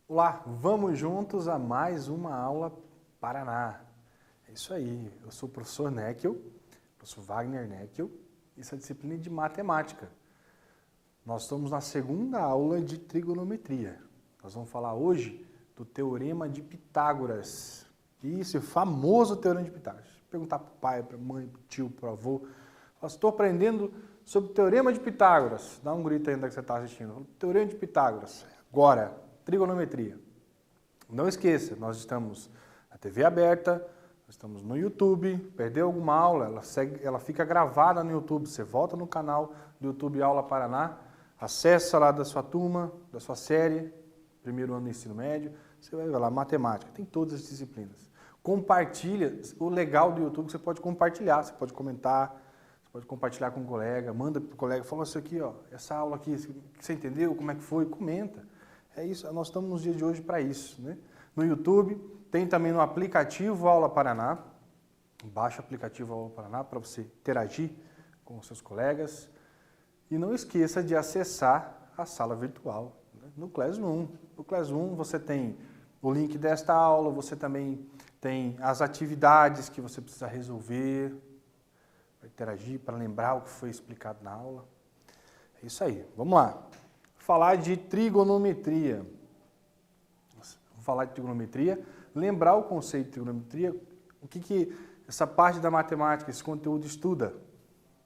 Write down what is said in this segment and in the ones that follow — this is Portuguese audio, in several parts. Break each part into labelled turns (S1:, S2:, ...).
S1: Olá, vamos juntos a mais uma aula Paraná. É isso aí, eu sou o professor Neckel, professor Wagner Neckel, e essa disciplina é de matemática. Nós estamos na segunda aula de trigonometria. Nós vamos falar hoje do Teorema de Pitágoras. Isso, o famoso Teorema de Pitágoras. Perguntar para o pai, para a mãe, para o tio, para o avô. Estou aprendendo sobre o Teorema de Pitágoras. Dá um grito ainda que você está assistindo. Teorema de Pitágoras. Agora, trigonometria. Não esqueça, nós estamos na TV aberta, nós estamos no YouTube. Perdeu alguma aula, ela fica gravada no YouTube. Você volta no canal do YouTube Aula Paraná, acessa lá da sua turma, da sua série, primeiro ano do ensino médio, você vai ver lá, matemática, tem todas as disciplinas. Compartilha, o legal do YouTube, você pode compartilhar, você pode comentar, você pode compartilhar com um colega, manda para o colega, fala isso aqui, ó, essa aula aqui, você entendeu, como é que foi, comenta. É isso, nós estamos nos dias de hoje para isso, né? No YouTube, tem também no aplicativo Aula Paraná, baixa o aplicativo Aula Paraná para você interagir com os seus colegas. E não esqueça de acessar a sala virtual, né? No Classroom. No Classroom você tem o link desta aula, você também tem as atividades que você precisa resolver, para interagir, para lembrar o que foi explicado na aula. É isso aí, vamos lá. Falar de trigonometria. Vou falar de trigonometria, lembrar o conceito de trigonometria, o que essa parte da matemática, esse conteúdo estuda.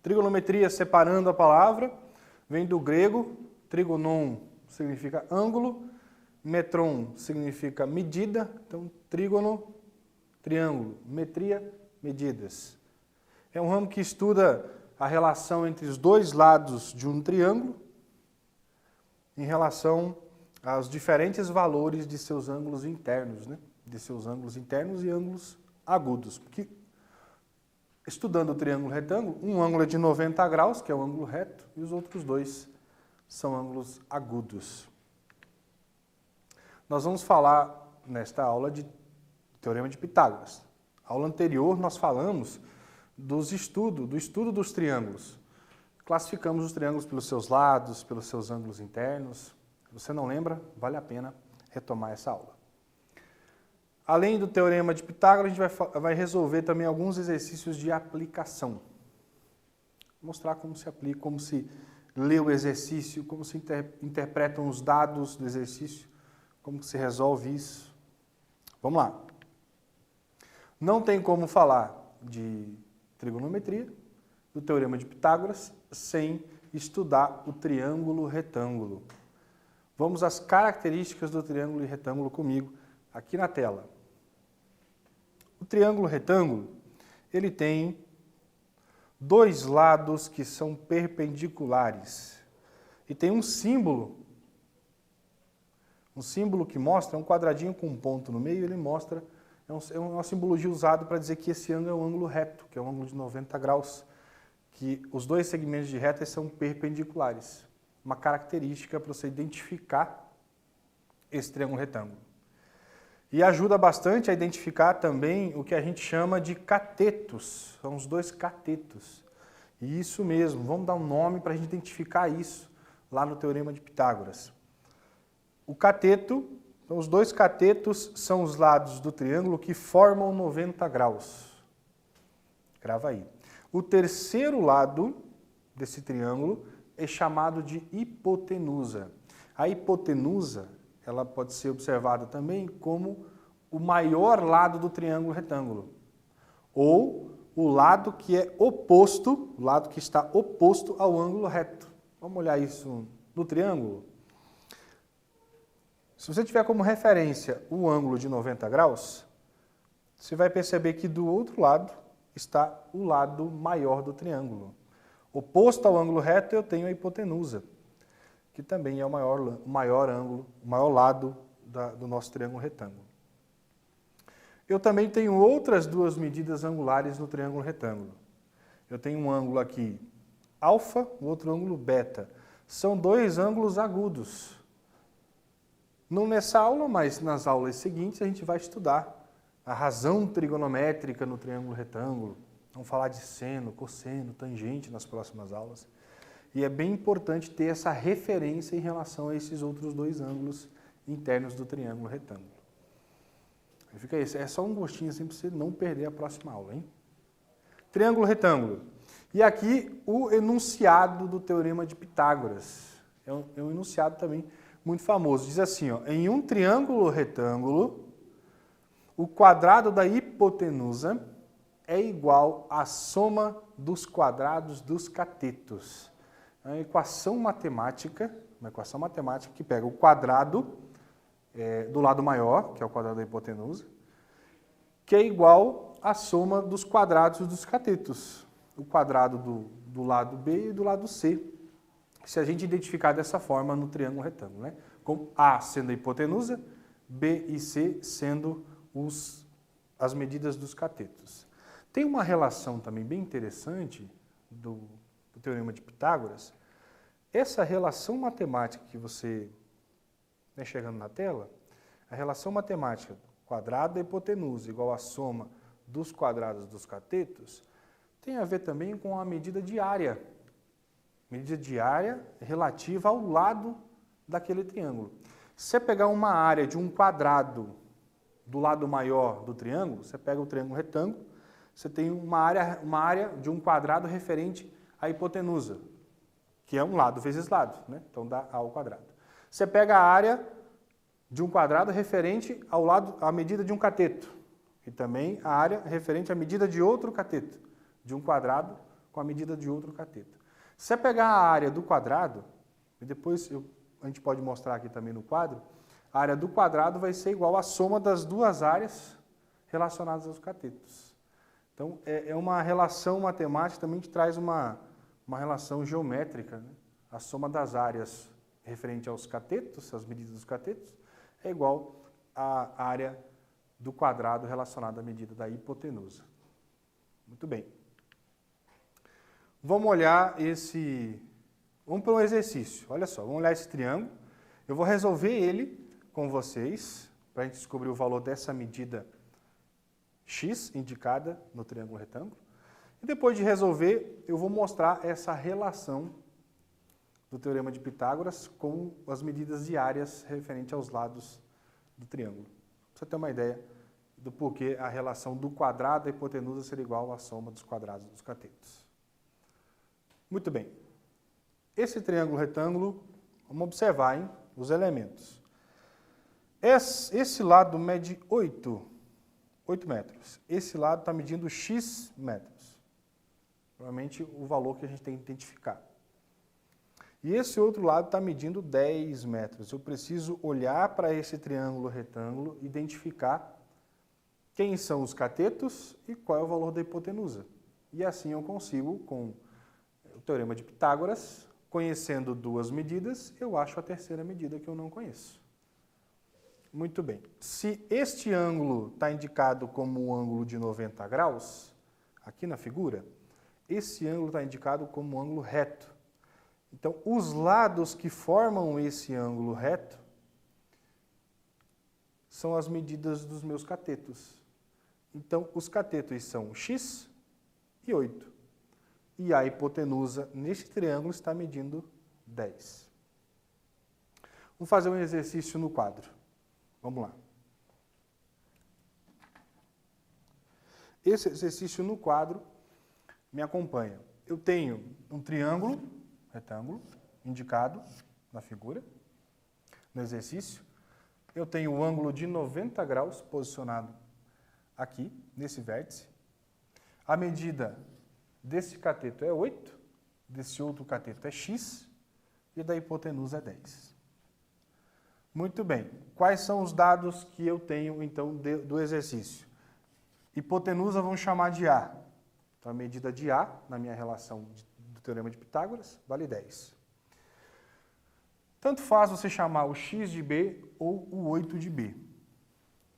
S1: Trigonometria, separando a palavra, vem do grego, trigonon significa ângulo, metron significa medida, então trígono, triângulo, metria, medidas. É um ramo que estuda a relação entre os dois lados de um triângulo em relação aos diferentes valores de seus ângulos internos, né? De seus ângulos internos e ângulos agudos. Porque estudando o triângulo retângulo, um ângulo é de 90 graus, que é o ângulo reto, e os outros dois são ângulos agudos. Nós vamos falar nesta aula de Teorema de Pitágoras. Na aula anterior nós falamos do estudo dos triângulos. Classificamos os triângulos pelos seus lados, pelos seus ângulos internos. Se você não lembra, vale a pena retomar essa aula. Além do Teorema de Pitágoras, a gente vai resolver também alguns exercícios de aplicação. Mostrar como se aplica, como se lê o exercício, como se interpretam os dados do exercício, como se resolve isso. Vamos lá. Não tem como falar de trigonometria, do Teorema de Pitágoras, sem estudar o triângulo retângulo. Vamos às características do triângulo e retângulo comigo, aqui na tela. O triângulo retângulo, ele tem dois lados que são perpendiculares. E tem um símbolo que mostra, um quadradinho com um ponto no meio, ele mostra, é uma simbologia usada para dizer que esse ângulo é um ângulo reto, que é um ângulo de 90 graus, que os dois segmentos de reta são perpendiculares. Uma característica para você identificar esse triângulo retângulo. E ajuda bastante a identificar também o que a gente chama de catetos. São os dois catetos. E isso mesmo, vamos dar um nome para a gente identificar isso lá no Teorema de Pitágoras. O cateto, então os dois catetos são os lados do triângulo que formam 90 graus. Grava aí. O terceiro lado desse triângulo é chamado de hipotenusa. A hipotenusa, ela pode ser observada também como o maior lado do triângulo retângulo, ou o lado que é oposto, o lado que está oposto ao ângulo reto. Vamos olhar isso no triângulo? Se você tiver como referência o ângulo de 90 graus, você vai perceber que do outro lado está o lado maior do triângulo. Oposto ao ângulo reto, eu tenho a hipotenusa, que também é o maior ângulo, o maior lado do nosso triângulo retângulo. Eu também tenho outras duas medidas angulares no triângulo retângulo. Eu tenho um ângulo aqui alfa, o outro ângulo beta. São dois ângulos agudos. Não nessa aula, mas nas aulas seguintes a gente vai estudar a razão trigonométrica no triângulo retângulo. Vamos falar de seno, cosseno, tangente nas próximas aulas. E é bem importante ter essa referência em relação a esses outros dois ângulos internos do triângulo retângulo. Fica isso, é só um gostinho assim para você não perder a próxima aula, hein? Triângulo retângulo. E aqui o enunciado do Teorema de Pitágoras. É um enunciado também muito famoso. Diz assim, ó, em um triângulo retângulo, o quadrado da hipotenusa é igual à soma dos quadrados dos catetos. É uma equação matemática que pega o quadrado do lado maior, que é o quadrado da hipotenusa, que é igual à soma dos quadrados dos catetos. O quadrado do lado B e do lado C. Se a gente identificar dessa forma no triângulo retângulo, né? Com A sendo a hipotenusa, B e C sendo as medidas dos catetos. Tem uma relação também bem interessante do Teorema de Pitágoras. Essa relação matemática que você está chegando na tela, a relação matemática quadrado da hipotenusa igual à soma dos quadrados dos catetos, tem a ver também com a medida de área. Medida de área relativa ao lado daquele triângulo. Se você pegar uma área de um quadrado do lado maior do triângulo, você pega o triângulo retângulo, você tem uma área de um quadrado referente à hipotenusa, que é um lado vezes lado, né? Então dá A ao quadrado. Você pega a área de um quadrado referente ao lado, à medida de um cateto, e também a área referente à medida de outro cateto, de um quadrado com a medida de outro cateto. Se você pegar a área do quadrado, e depois a gente pode mostrar aqui também no quadro, a área do quadrado vai ser igual à soma das duas áreas relacionadas aos catetos. Então, é uma relação matemática também que traz uma relação geométrica, né? A soma das áreas referente aos catetos, as medidas dos catetos, é igual à área do quadrado relacionada à medida da hipotenusa. Muito bem. Vamos olhar vamos para um exercício. Olha só, vamos olhar esse triângulo. Eu vou resolver ele com vocês, para a gente descobrir o valor dessa medida x indicada no triângulo retângulo. E depois de resolver, eu vou mostrar essa relação do Teorema de Pitágoras com as medidas de áreas referente aos lados do triângulo. Para você ter uma ideia do porquê a relação do quadrado da hipotenusa ser igual à soma dos quadrados dos catetos. Muito bem. Esse triângulo retângulo, vamos observar, hein, os elementos. Esse lado mede 8 metros. Esse lado está medindo x metros. Provavelmente o valor que a gente tem que identificar. E esse outro lado está medindo 10 metros. Eu preciso olhar para esse triângulo retângulo, identificar quem são os catetos e qual é o valor da hipotenusa. E assim eu consigo, com o Teorema de Pitágoras, conhecendo duas medidas, eu acho a terceira medida que eu não conheço. Muito bem. Se este ângulo está indicado como um ângulo de 90 graus, aqui na figura, esse ângulo está indicado como um ângulo reto. Então, os lados que formam esse ângulo reto são as medidas dos meus catetos. Então, os catetos são x e 8. E a hipotenusa neste triângulo está medindo 10. Vamos fazer um exercício no quadro. Vamos lá. Esse exercício no quadro me acompanha. Eu tenho um triângulo retângulo indicado na figura, no exercício. Eu tenho um ângulo de 90 graus posicionado aqui, nesse vértice. A medida desse cateto é 8, desse outro cateto é x, e da hipotenusa é 10. Muito bem. Quais são os dados que eu tenho, então, do exercício? Hipotenusa vamos chamar de A. Então, a medida de A, na minha relação do Teorema de Pitágoras, vale 10. Tanto faz você chamar o x de B ou o 8 de B.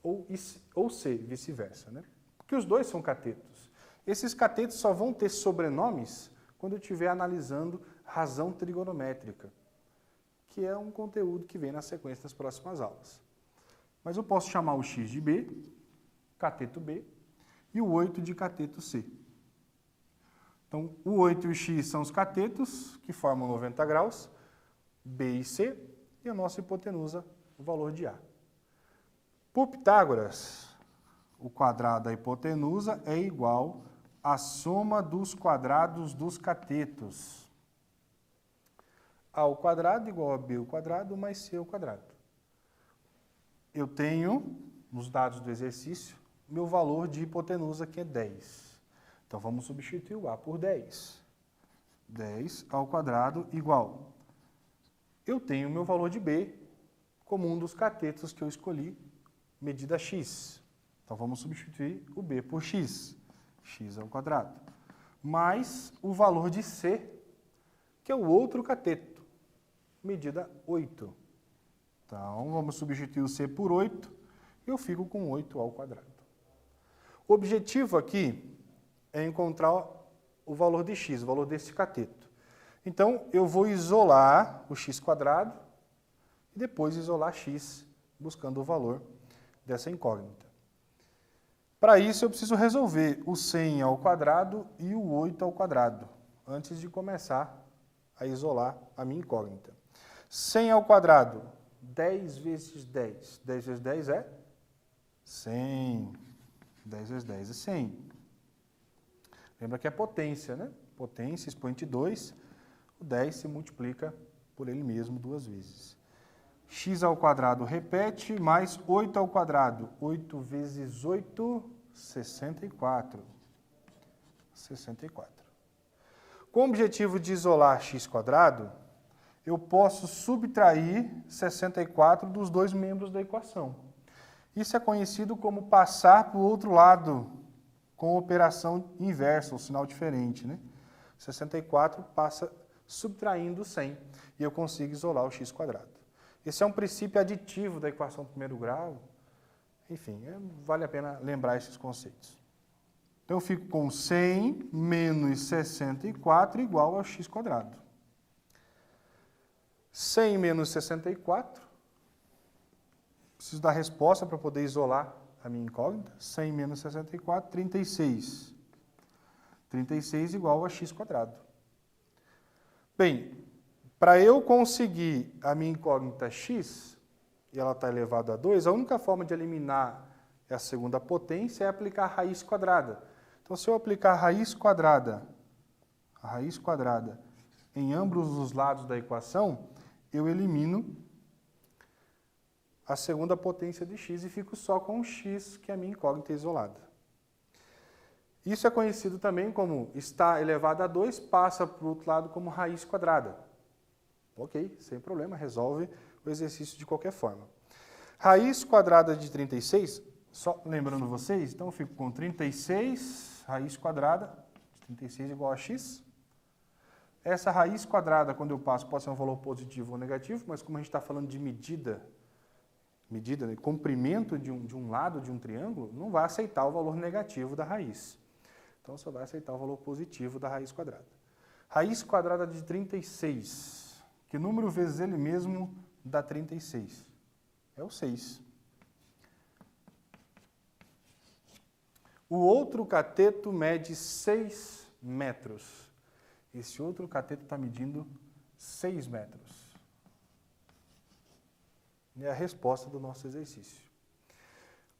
S1: Ou C, vice-versa, né? Porque os dois são catetos. Esses catetos só vão ter sobrenomes quando eu estiver analisando razão trigonométrica, que é um conteúdo que vem na sequência das próximas aulas. Mas eu posso chamar o x de B, cateto B, e o 8 de cateto C. Então, o 8 e o x são os catetos, que formam 90 graus, B e C, e a nossa hipotenusa, o valor de A. Por Pitágoras, o quadrado da hipotenusa é igual à soma dos quadrados dos catetos. A ao quadrado igual a B ao quadrado mais C ao quadrado. Eu tenho, nos dados do exercício, meu valor de hipotenusa, que é 10. Então, vamos substituir o A por 10. 10 ao quadrado igual. Eu tenho meu valor de B como um dos catetos que eu escolhi, medida x. Então, vamos substituir o B por x. X ao quadrado. Mais o valor de C, que é o outro cateto, medida 8. Então, vamos substituir o C por 8 e eu fico com 8 ao quadrado. O objetivo aqui é encontrar o valor de x, o valor desse cateto. Então, eu vou isolar o x quadrado e depois isolar x, buscando o valor dessa incógnita. Para isso, eu preciso resolver o 100 ao quadrado e o 8 ao quadrado, antes de começar a isolar a minha incógnita. 100 ao quadrado, 10 vezes 10. 10 vezes 10 é 100. 10 vezes 10 é 100. Lembra que é potência, né? Potência, expoente 2. O 10 se multiplica por ele mesmo 2 vezes. X ao quadrado repete, mais 8 ao quadrado. 8 vezes 8, 64. 64. Com o objetivo de isolar x quadrado, eu posso subtrair 64 dos dois membros da equação. Isso é conhecido como passar para o outro lado, com operação inversa, um sinal diferente, né? 64 passa subtraindo 100 e eu consigo isolar o x quadrado. Esse é um princípio aditivo da equação do primeiro grau. Enfim, vale a pena lembrar esses conceitos. Então, eu fico com 100 menos 64 igual a x quadrado. 100 menos 64, preciso da resposta para poder isolar a minha incógnita. 100 menos 64, 36. 36 igual a x quadrado. Bem, para eu conseguir a minha incógnita x, e ela está elevada a 2, a única forma de eliminar a segunda potência é aplicar a raiz quadrada. Então, se eu aplicar a raiz quadrada em ambos os lados da equação, eu elimino a segunda potência de x e fico só com o x, que é a minha incógnita isolada. Isso é conhecido também como está elevado a 2, passa para o outro lado como raiz quadrada. Ok, sem problema, resolve o exercício de qualquer forma. Raiz quadrada de 36, só lembrando vocês, então eu fico com 36, raiz quadrada de 36 igual a x. Essa raiz quadrada, quando eu passo, pode ser um valor positivo ou negativo, mas como a gente está falando de medida, de comprimento de um lado de um triângulo, não vai aceitar o valor negativo da raiz. Então, só vai aceitar o valor positivo da raiz quadrada. Raiz quadrada de 36. Que número vezes ele mesmo dá 36? É o 6. O outro cateto mede 6 metros. Esse outro cateto está medindo 6 metros. É a resposta do nosso exercício.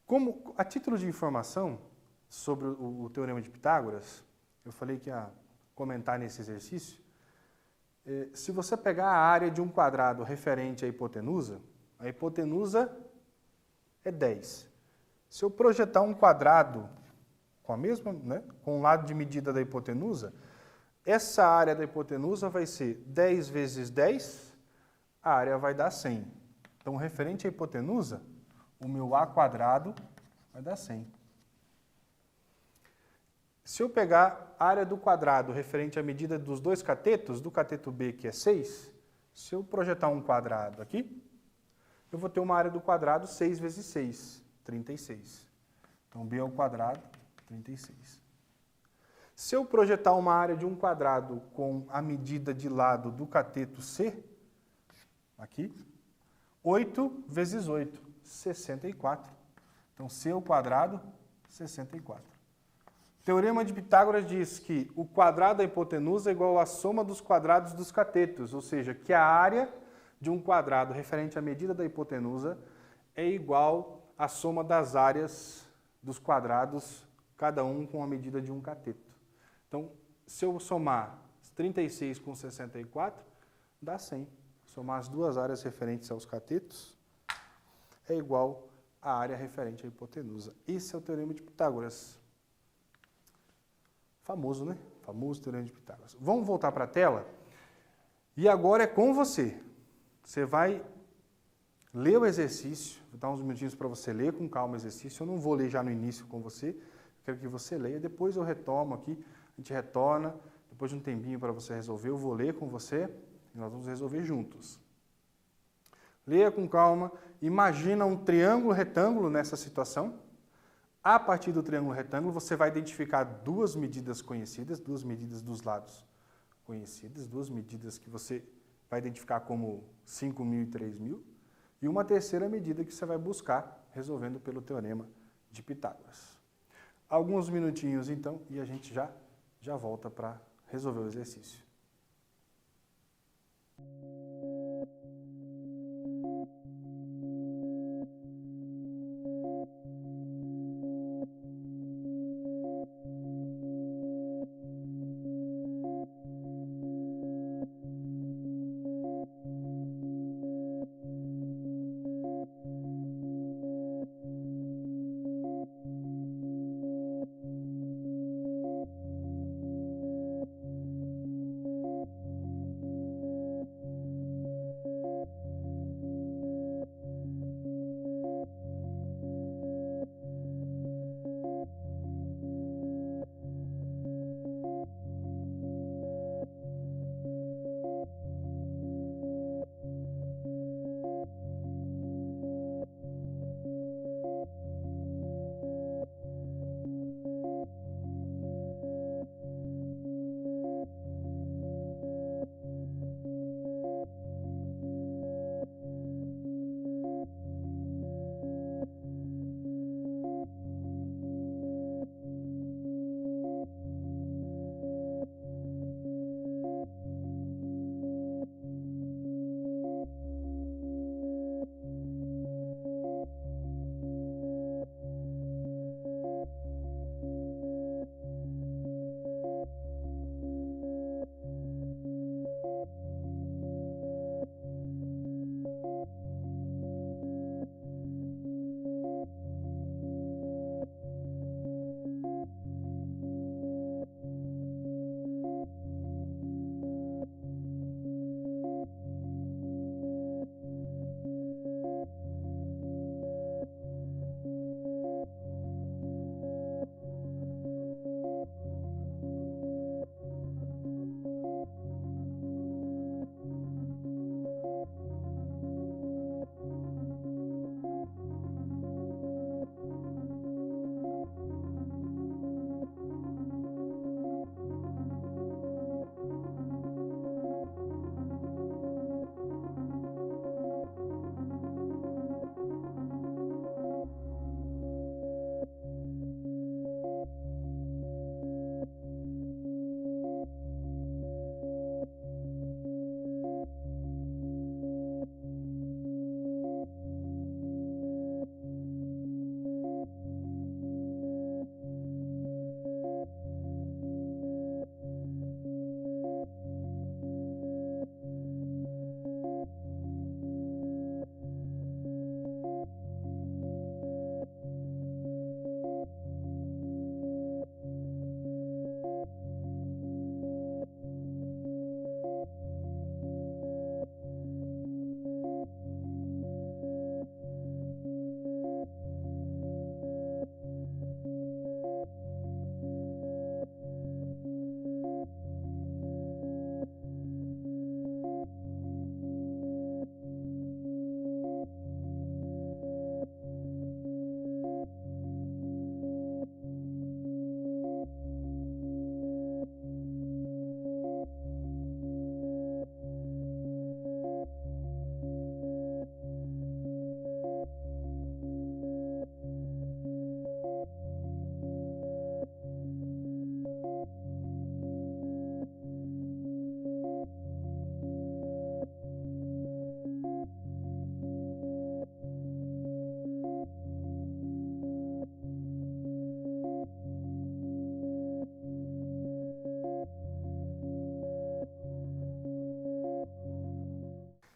S1: Como, a título de informação sobre o Teorema de Pitágoras, eu falei que ia comentar nesse exercício, se você pegar a área de um quadrado referente à hipotenusa, a hipotenusa é 10. Se eu projetar um quadrado com a mesma, com o lado de medida da hipotenusa, essa área da hipotenusa vai ser 10 vezes 10, a área vai dar 100. Então, referente à hipotenusa, o meu A quadrado vai dar 100. Se eu pegar a área do quadrado referente à medida dos dois catetos, do cateto B, que é 6, se eu projetar um quadrado aqui, eu vou ter uma área do quadrado 6 vezes 6, 36. Então, B ao quadrado, 36. Se eu projetar uma área de um quadrado com a medida de lado do cateto C, aqui, 8 vezes 8, 64. Então, C ao quadrado, 64. Teorema de Pitágoras diz que o quadrado da hipotenusa é igual à soma dos quadrados dos catetos, ou seja, que a área de um quadrado referente à medida da hipotenusa é igual à soma das áreas dos quadrados, cada um com a medida de um cateto. Então, se eu somar 36 com 64, dá 100. Somar as duas áreas referentes aos catetos é igual à área referente à hipotenusa. Esse é o Teorema de Pitágoras. Famoso, né? Famoso Teorema de Pitágoras. Vamos voltar para a tela? E agora é com você. Você vai ler o exercício, vou dar uns minutinhos para você ler com calma o exercício. Eu não vou ler já no início com você, quero que você leia. Depois eu retomo aqui, a gente retorna. Depois de um tempinho para você resolver, eu vou ler com você e nós vamos resolver juntos. Leia com calma. Imagina um triângulo retângulo nessa situação. A partir do triângulo retângulo, você vai identificar duas medidas conhecidas, duas medidas dos lados conhecidas, duas medidas que você vai identificar como 5.000 e 3.000, e uma terceira medida que você vai buscar resolvendo pelo Teorema de Pitágoras. Alguns minutinhos, então, e a gente já volta para resolver o exercício.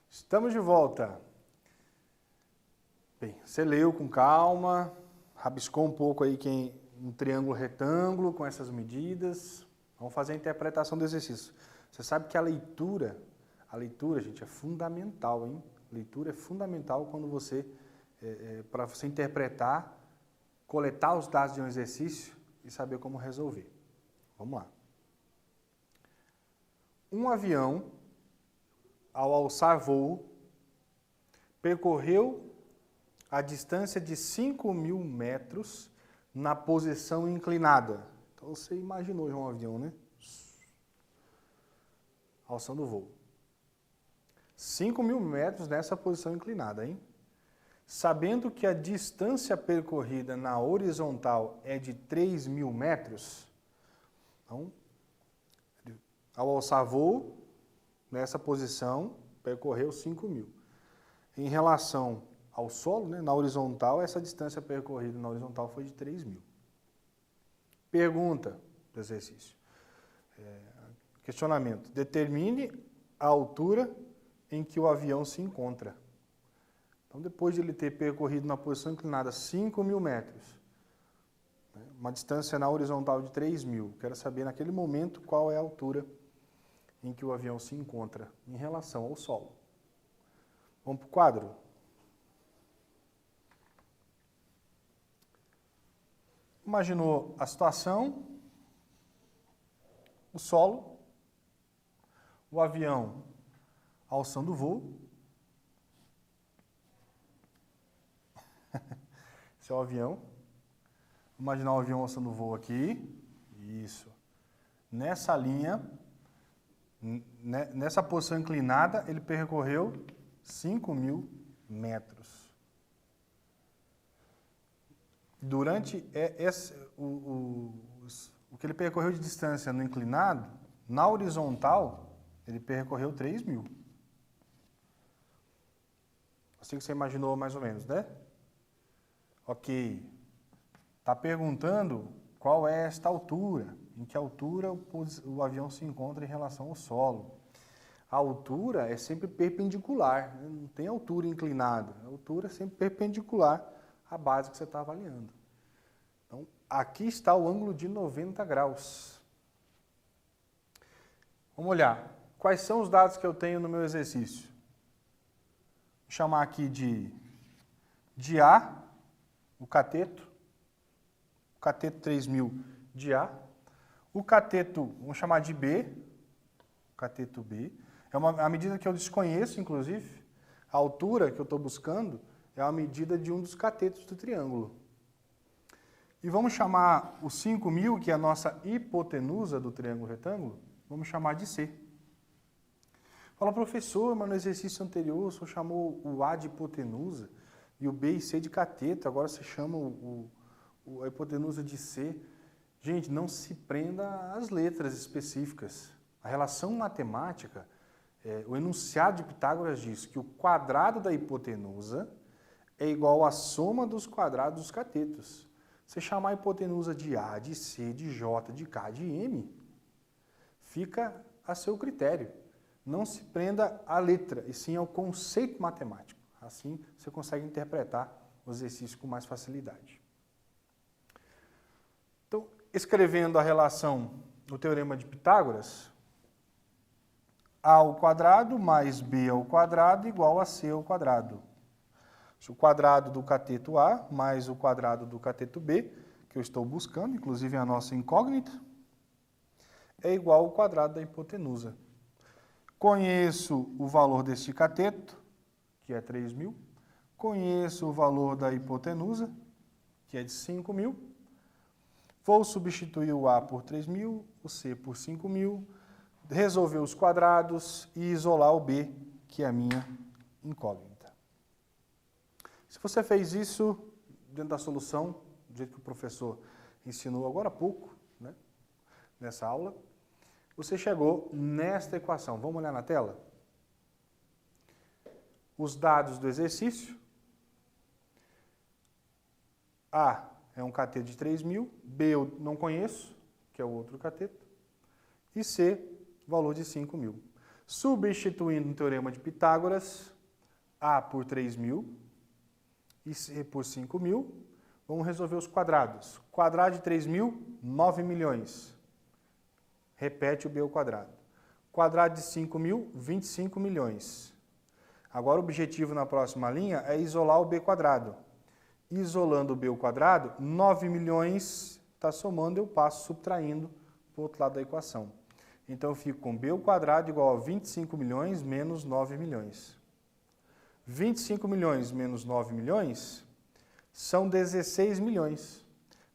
S1: Estamos de volta. Bem, você leu com calma, rabiscou um pouco aí um triângulo retângulo com essas medidas. Vamos fazer a interpretação do exercício. Você sabe que a leitura, gente, é fundamental, hein? Leitura é fundamental quando para você interpretar, coletar os dados de um exercício e saber como resolver. Vamos lá. Um avião, ao alçar voo, percorreu a distância de 5.000 metros na posição inclinada. Então você imaginou já um avião, né? Alçando o voo. 5.000 metros nessa posição inclinada, hein? Sabendo que a distância percorrida na horizontal é de 3.000 metros, então, ao alçar voo, nessa posição, percorreu 5.000. Em relação ao solo, né, na horizontal, essa distância percorrida na horizontal foi de 3.000. Pergunta do exercício. Questionamento. Determine a altura em que o avião se encontra. Então, depois de ele ter percorrido na posição inclinada 5.000 metros, né, uma distância na horizontal de 3.000, quero saber naquele momento qual é a altura em que o avião se encontra em relação ao solo. Vamos para o quadro? Imaginou a situação, o solo, o avião alçando o voo. Esse é o avião. Vou imaginar o avião alçando o voo aqui. Isso. Nessa linha, nessa posição inclinada, ele percorreu 5.000 metros. Durante o que ele percorreu de distância no inclinado, na horizontal, ele percorreu 3.000. Assim que você imaginou mais ou menos, né? Ok. Está perguntando qual é esta altura, em que altura o avião se encontra em relação ao solo. A altura é sempre perpendicular, né? Não tem altura inclinada. A altura é sempre perpendicular à base que você está avaliando. Então, aqui está o ângulo de 90 graus. Vamos olhar. Quais são os dados que eu tenho no meu exercício? Vou chamar aqui de A, o cateto 3.000 de A. O cateto, vamos chamar de B, o cateto B. É a medida que eu desconheço, inclusive. A altura que eu estou buscando é a medida de um dos catetos do triângulo. E vamos chamar o 5.000, que é a nossa hipotenusa do triângulo retângulo, vamos chamar de C. Fala, professor, mas no exercício anterior o senhor chamou o A de hipotenusa e o B e C de cateto, agora você chama a hipotenusa de C. Gente, não se prenda às letras específicas. A relação matemática, o enunciado de Pitágoras diz que o quadrado da hipotenusa é igual à soma dos quadrados dos catetos. Você chamar a hipotenusa de A, de C, de J, de K, de M, fica a seu critério. Não se prenda à letra, e sim ao conceito matemático. Assim, você consegue interpretar o exercício com mais facilidade. Então, escrevendo a relação do teorema de Pitágoras, A ao quadrado mais B ao quadrado igual a C ao quadrado. O quadrado do cateto A mais o quadrado do cateto B, que eu estou buscando, inclusive a nossa incógnita, é igual ao quadrado da hipotenusa. Conheço o valor deste cateto, que é 3.000. Conheço o valor da hipotenusa, que é de 5.000. Vou substituir o A por 3.000, o C por 5.000, resolver os quadrados e isolar o B, que é a minha incógnita. Se você fez isso dentro da solução, do jeito que o professor ensinou agora há pouco, né, nessa aula, você chegou nesta equação. Vamos olhar na tela? Os dados do exercício. A é um cateto de 3.000, B eu não conheço, que é o outro cateto, e C, valor de 5.000. Substituindo no Teorema de Pitágoras, A por 3.000 e C por 5.000, vamos resolver os quadrados. Quadrado de 3.000, 9 milhões. Repete o B ao quadrado. Quadrado de 5.000, 25 milhões. Agora o objetivo na próxima linha é isolar o B quadrado. Isolando o B ao quadrado, 9 milhões está somando, eu passo subtraindo para o outro lado da equação. Então eu fico com B ao quadrado igual a 25 milhões menos 9 milhões. 25 milhões menos 9 milhões são 16 milhões.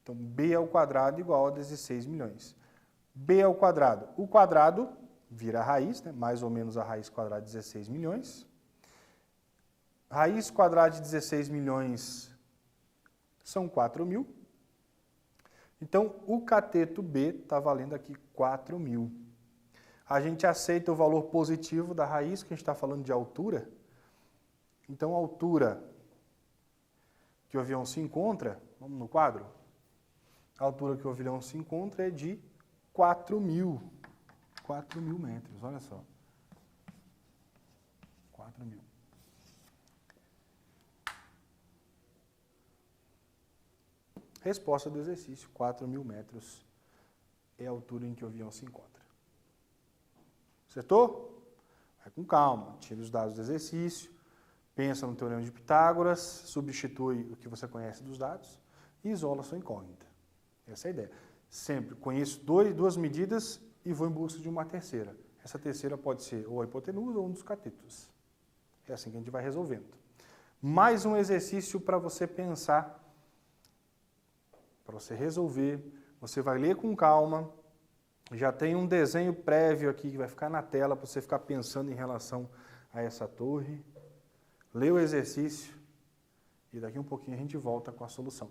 S1: Então B ao quadrado igual a 16 milhões. B ao quadrado. O quadrado vira a raiz, né? Mais ou menos a raiz quadrada de 16 milhões. Raiz quadrada de 16 milhões são 4.000. Então, o cateto B está valendo aqui 4.000. A gente aceita o valor positivo da raiz, que a gente está falando de altura. Então, a altura que o avião se encontra, vamos no quadro? A altura que o avião se encontra é de 4.000. 4.000 metros, olha só. 4.000. Resposta do exercício, 4.000 metros é a altura em que o avião se encontra. Acertou? Vai com calma, tira os dados do exercício, pensa no Teorema de Pitágoras, substitui o que você conhece dos dados e isola a sua incógnita. Essa é a ideia. Sempre conheço duas medidas e vou em busca de uma terceira. Essa terceira pode ser ou a hipotenusa ou um dos catetos. É assim que a gente vai resolvendo. Mais um exercício para você pensar, para você resolver. Você vai ler com calma. Já tem um desenho prévio aqui que vai ficar na tela para você ficar pensando em relação a essa torre. Lê o exercício e daqui um pouquinho a gente volta com a solução.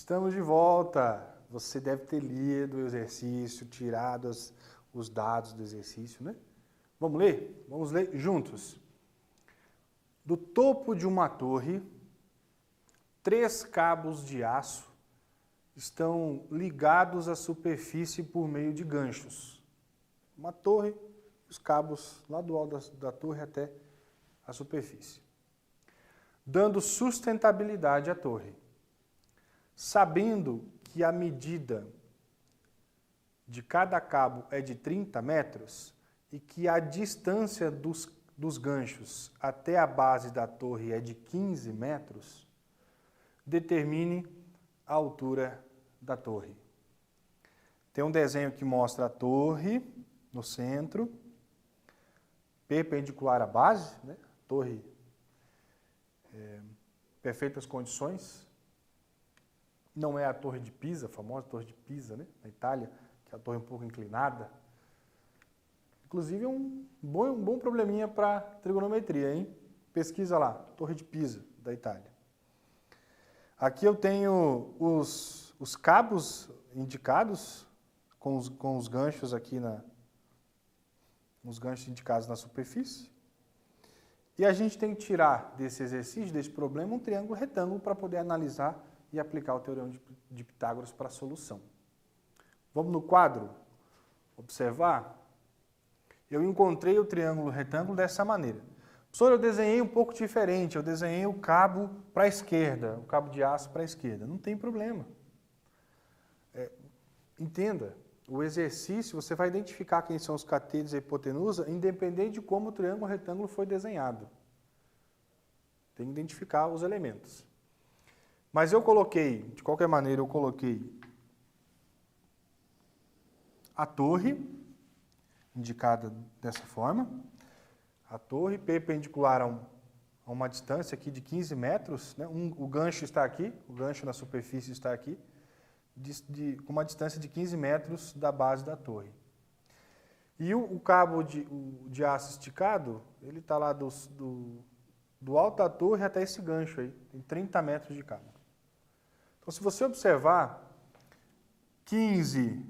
S1: Estamos de volta. Você deve ter lido o exercício, tirado os dados do exercício, né? Vamos ler? Vamos ler juntos. Do topo de uma torre, 3 cabos de aço estão ligados à superfície por meio de ganchos. Uma torre, os cabos lá do alto da torre até a superfície, dando sustentabilidade à torre. Sabendo que a medida de cada cabo é de 30 metros e que a distância dos ganchos até a base da torre é de 15 metros, determine a altura da torre. Tem um desenho que mostra a torre no centro, perpendicular à base, né? Torre perfeitas condições. Não é a Torre de Pisa, a famosa Torre de Pisa, né? Na Itália, que é a torre um pouco inclinada. Inclusive, é um bom probleminha para trigonometria, hein? Pesquisa lá, Torre de Pisa, da Itália. Aqui eu tenho os cabos indicados, com os ganchos aqui os ganchos indicados na superfície. E a gente tem que tirar desse exercício, desse problema, um triângulo retângulo para poder analisar e aplicar o teorema de Pitágoras para a solução. Vamos no quadro observar? Eu encontrei o triângulo retângulo dessa maneira. Professor, eu desenhei um pouco diferente, eu desenhei o cabo para a esquerda, o cabo de aço para a esquerda. Não tem problema. Entenda, o exercício, você vai identificar quem são os catetos e a hipotenusa, independente de como o triângulo retângulo foi desenhado. Tem que identificar os elementos. Mas eu coloquei, de qualquer maneira, eu coloquei a torre, indicada dessa forma, a torre perpendicular a uma distância aqui de 15 metros, né? O gancho está aqui, o gancho na superfície está aqui, com uma distância de 15 metros da base da torre. E o cabo de aço esticado, ele está lá do alto da torre até esse gancho aí, tem 30 metros de cabo. Então, se você observar, 15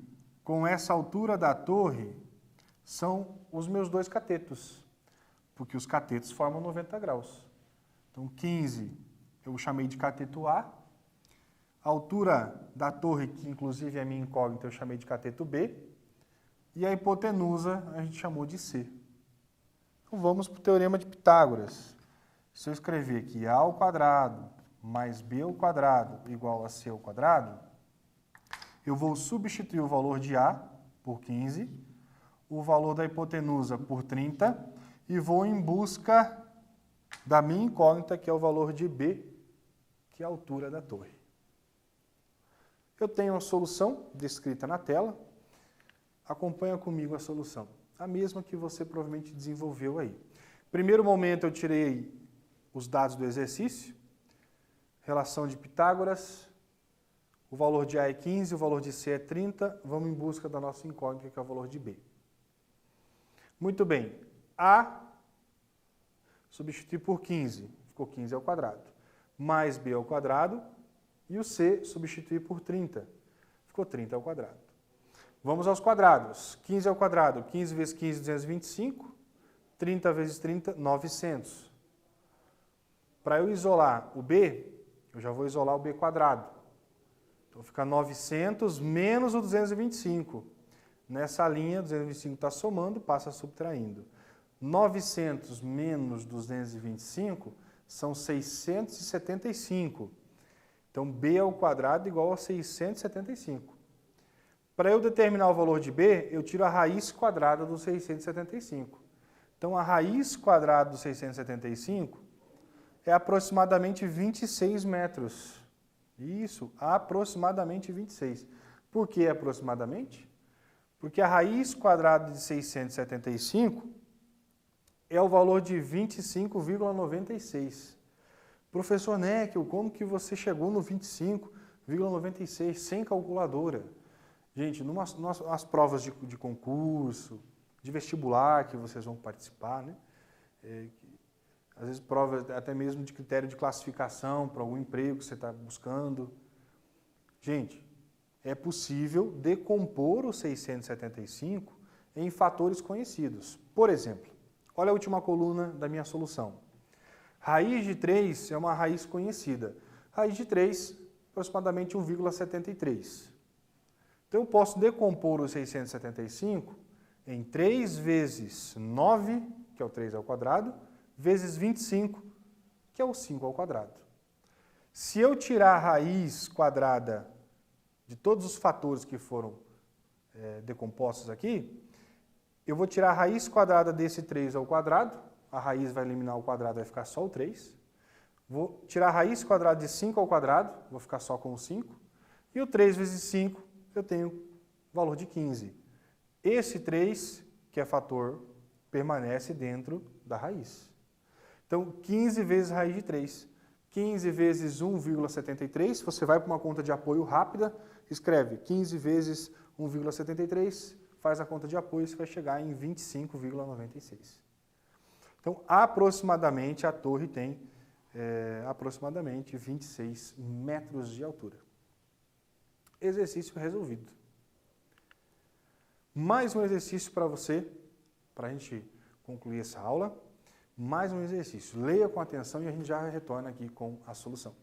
S1: com essa altura da torre são os meus 2 catetos, porque os catetos formam 90 graus. Então, 15 eu chamei de cateto A, a altura da torre, que inclusive é minha incógnita, eu chamei de cateto B, e a hipotenusa a gente chamou de C. Então, vamos para o teorema de Pitágoras. Se eu escrever aqui A ao quadrado mais B ao quadrado igual a C ao quadrado, eu vou substituir o valor de A por 15, o valor da hipotenusa por 30 e vou em busca da minha incógnita, que é o valor de B, que é a altura da torre. Eu tenho uma solução descrita na tela, acompanha comigo a solução, a mesma que você provavelmente desenvolveu aí. Primeiro momento eu tirei os dados do exercício, relação de Pitágoras, o valor de A é 15, o valor de C é 30, vamos em busca da nossa incógnita, que é o valor de B. Muito bem, A substitui por 15, ficou 15 ao quadrado, mais B ao quadrado, e o C substitui por 30, ficou 30 ao quadrado. Vamos aos quadrados, 15 ao quadrado, 15 vezes 15, 225, 30 vezes 30, 900. Para eu isolar o B, eu já vou isolar o B quadrado. Então fica 900 menos o 225. Nessa linha, 225 está somando, passa subtraindo. 900 menos 225 são 675. Então, B ao quadrado igual a 675. Para eu determinar o valor de B, eu tiro a raiz quadrada do 675. Então, a raiz quadrada do 675 é aproximadamente 26 metros. Isso, aproximadamente 26. Por que aproximadamente? Porque a raiz quadrada de 675 é o valor de 25,96. Professor Neckel, como que você chegou no 25,96 sem calculadora? Gente, nas provas de concurso, de vestibular que vocês vão participar, né? Às vezes provas até mesmo de critério de classificação para algum emprego que você está buscando. Gente, é possível decompor o 675 em fatores conhecidos. Por exemplo, olha a última coluna da minha solução. Raiz de 3 é uma raiz conhecida. Raiz de 3, aproximadamente 1,73. Então, eu posso decompor o 675 em 3 vezes 9, que é o 3 ao quadrado, vezes 25, que é o 5 ao quadrado. Se eu tirar a raiz quadrada de todos os fatores que foram decompostos aqui, eu vou tirar a raiz quadrada desse 3 ao quadrado, a raiz vai eliminar o quadrado, vai ficar só o 3. Vou tirar a raiz quadrada de 5 ao quadrado, vou ficar só com o 5. E o 3 vezes 5, eu tenho o valor de 15. Esse 3, que é fator, permanece dentro da raiz. Então, 15 vezes raiz de 3. 15 vezes 1,73, você vai para uma conta de apoio rápida, escreve 15 vezes 1,73, faz a conta de apoio, você vai chegar em 25,96. Então, aproximadamente, a torre tem aproximadamente 26 metros de altura. Exercício resolvido. Mais um exercício para você, para a gente concluir essa aula. Mais um exercício. Leia com atenção e a gente já retorna aqui com a solução.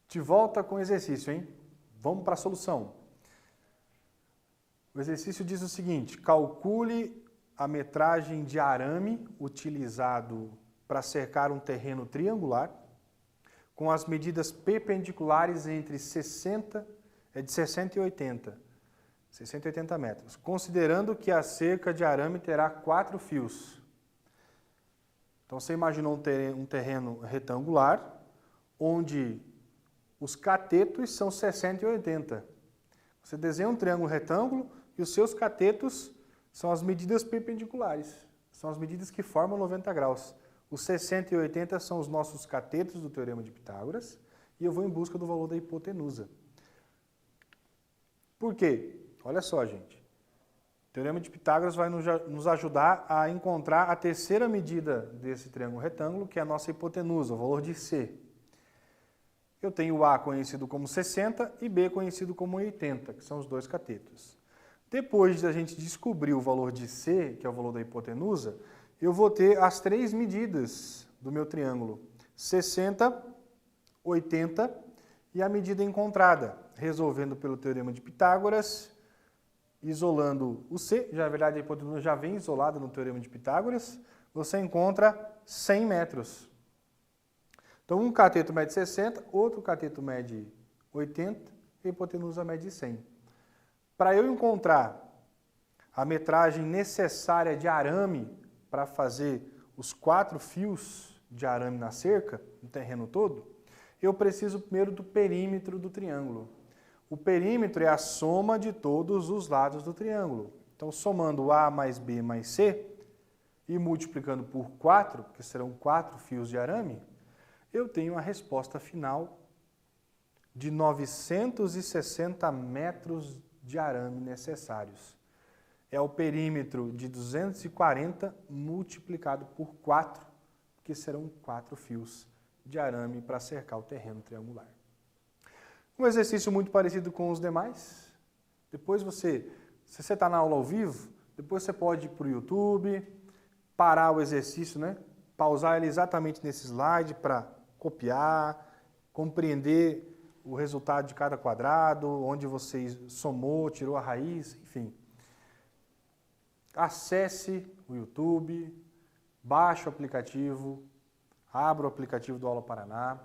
S1: De volta com o exercício, hein? Vamos para a solução. O exercício diz o seguinte: calcule a metragem de arame utilizado para cercar um terreno triangular com as medidas perpendiculares entre de 60 e 80 metros, considerando que a cerca de arame terá 4 fios. Então, você imaginou um terreno retangular, onde os catetos são 60 e 80. Você desenha um triângulo retângulo e os seus catetos são as medidas perpendiculares, são as medidas que formam 90 graus. Os 60 e 80 são os nossos catetos do Teorema de Pitágoras e eu vou em busca do valor da hipotenusa. Por quê? Olha só, gente. O Teorema de Pitágoras vai nos ajudar a encontrar a terceira medida desse triângulo retângulo, que é a nossa hipotenusa, o valor de C. Eu tenho A conhecido como 60 e B conhecido como 80, que são os dois catetos. Depois de a gente descobrir o valor de C, que é o valor da hipotenusa, eu vou ter as três medidas do meu triângulo: 60, 80 e a medida encontrada, resolvendo pelo Teorema de Pitágoras, isolando o C, na verdade a hipotenusa já vem isolada no Teorema de Pitágoras, você encontra 100 metros. Então, um cateto mede 60, outro cateto mede 80 e a hipotenusa mede 100. Para eu encontrar a metragem necessária de arame para fazer os 4 fios de arame na cerca, no terreno todo, eu preciso primeiro do perímetro do triângulo. O perímetro é a soma de todos os lados do triângulo. Então, somando A mais B mais C e multiplicando por 4, que serão 4 fios de arame, eu tenho a resposta final de 960 metros de arame necessários. É o perímetro de 240 multiplicado por 4, que serão 4 fios de arame para cercar o terreno triangular. Um exercício muito parecido com os demais. Depois se você está na aula ao vivo, depois você pode ir para o YouTube, parar o exercício, né? Pausar ele exatamente nesse slide para copiar, compreender o resultado de cada quadrado, onde você somou, tirou a raiz, enfim. Acesse o YouTube, baixe o aplicativo, abra o aplicativo do Aula Paraná,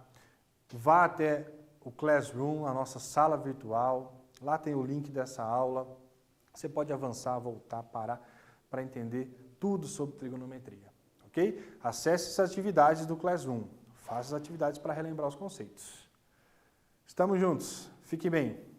S1: vá até o Classroom, a nossa sala virtual, lá tem o link dessa aula, você pode avançar, voltar, parar, para entender tudo sobre trigonometria, ok? Acesse essas atividades do Classroom, faça as atividades para relembrar os conceitos. Estamos juntos, fique bem!